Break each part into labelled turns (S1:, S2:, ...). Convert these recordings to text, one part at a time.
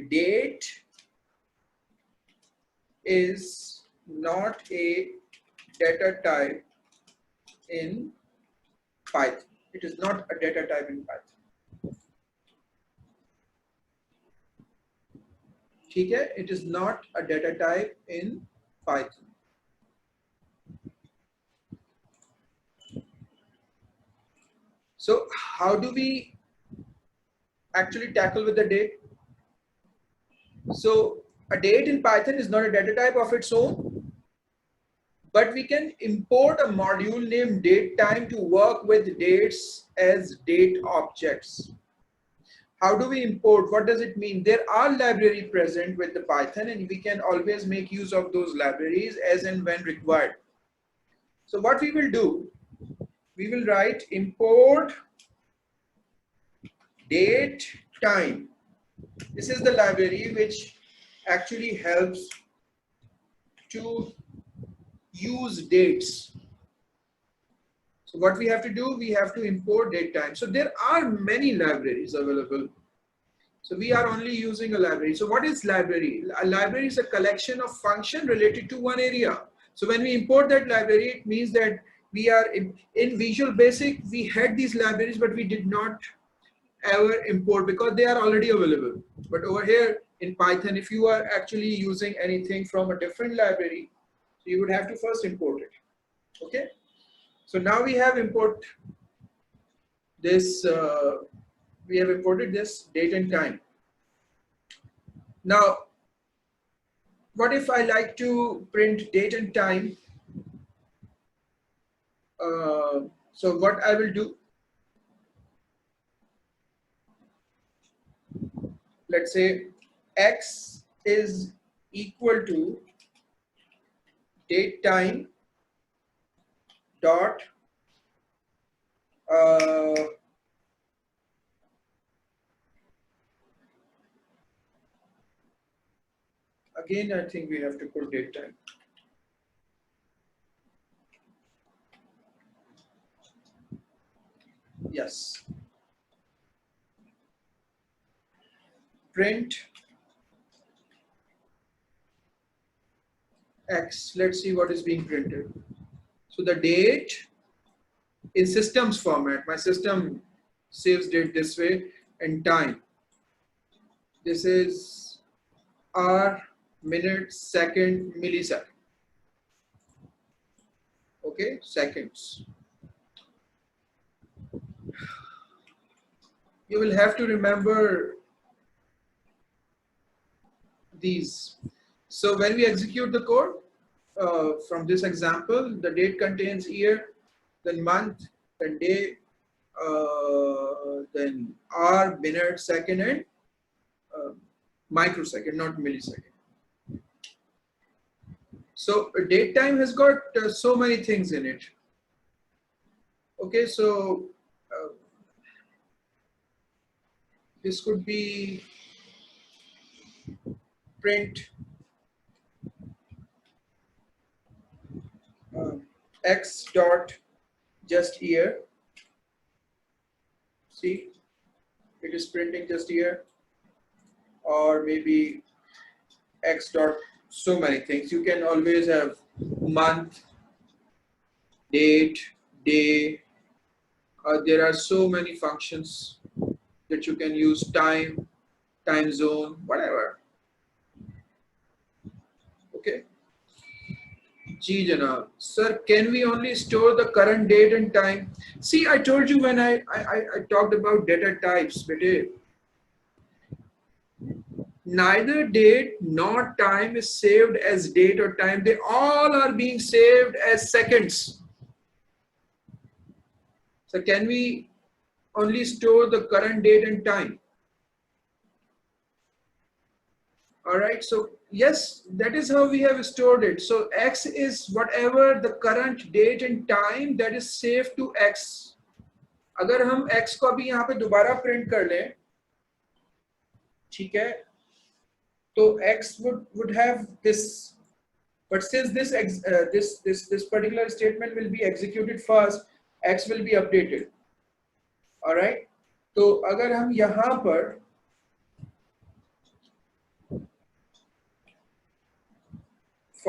S1: date is not a data type in Python. It is not a data type in Python. ठीक है? It is not a data type in Python. So how do we actually tackle with the date? So a date in Python is not a data type of its own, but we can import a module named datetime to work with dates as date objects. How do we import? What does it mean? There are libraries present with the Python, and we can always make use of those libraries as and when required. So what we will do, we will write import date time. This is the library which actually helps to use dates. So what we have to do, we have to import datetime. So there are many libraries available. So we are only using a library. So what is library? A library is a collection of functions related to one area. So when we import that library, it means that we are in Visual Basic, we had these libraries, but we did not ever import because they are already available. But over here in Python, if you are actually using anything from a different library, so you would have to first import it. Okay. So now we have import this. We have imported this date and time. Now, what if I like to print date and time? So what I will do, let's say X is equal to date time dot again, I think we have to put date time. Yes. Print X. Let's see what is being printed. So the date in systems format, my system saves date this way, and time. This is hour, minute, second, millisecond. Okay, seconds. You will have to remember these. So when we execute the code, from this example, the date contains year, then month, then day, then hour, minute, second, and microsecond, not millisecond. So date time has got so many things in it. Okay, so this could be print X dot just year. See, it is printing just year, or maybe X dot so many things. You can always have month, date, day. There are so many functions that you can use, time, time zone, whatever. Okay. Ji Janab. Sir, can we only store the current date and time? See, I told you when I talked about data types, bete. Neither date nor time is saved as date or time. They all are being saved as seconds. So can we only store the current date and time? All right, so yes, that is how we have stored it. So X is whatever the current date and time that is saved to X. अगर हम X को अभी यहाँ पे दोबारा print कर लें, ठीक है? तो X would have this, but since this particular statement will be executed first, X will be updated. All right. तो अगर हम यहाँ पर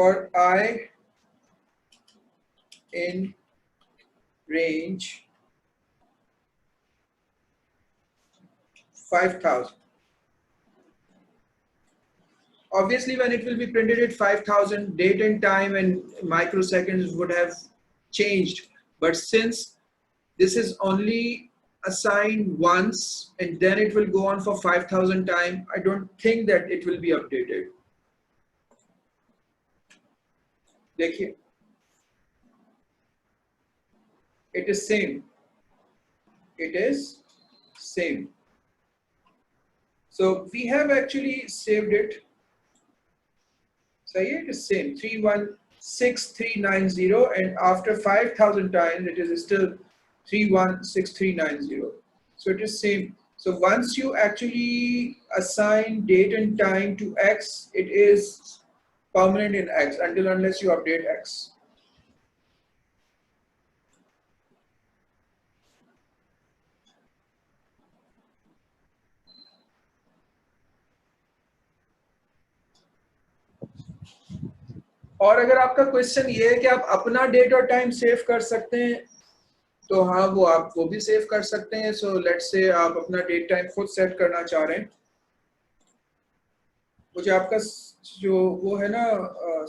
S1: for I in range 5000. Obviously, when it will be printed at 5000, date and time and microseconds would have changed. But since this is only assigned once and then it will go on for 5000 time, I don't think that it will be updated. देखिए, it is same. It is same. So we have actually saved it. So it is same 316390, and after 5000 times it is still 316390. So it is same. So once you actually assign date and time to X, it is permanent in X until unless you update X. और अगर आपका question ये है कि आप अपना date और time save कर सकते हैं, तो हाँ, वो आप वो भी सेव कर सकते हैं. सो लेट्स से आप अपना डेट टाइम खुद सेट करना चाह रहे हैं. मुझे आपका जो वो है ना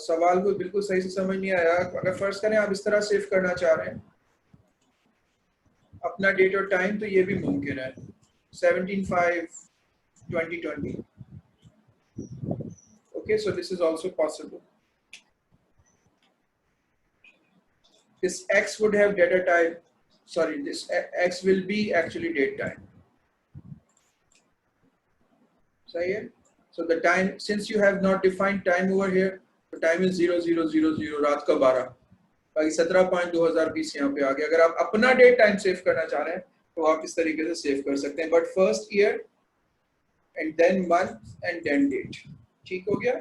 S1: सवाल वो बिल्कुल सही से समझ नहीं आया. अगर फर्ज करें आप इस तरह सेव करना चाह रहे हैं अपना डेट और टाइम, तो ये भी मुमकिन है. 17/5/2020. Okay, so this is also possible. This X would have data type. Sorry, this X will be actually date time. सही है. So the time, since you have not defined time over here, the time is 0000 रात का 12. बाकी 17/5/2020 यहाँ पे आ गया. अगर आप अपना डेट टाइम सेव करना चाह रहे हैं तो आप इस तरीके से सेव कर सकते हैं. But first year and then month and then date. ठीक हो गया.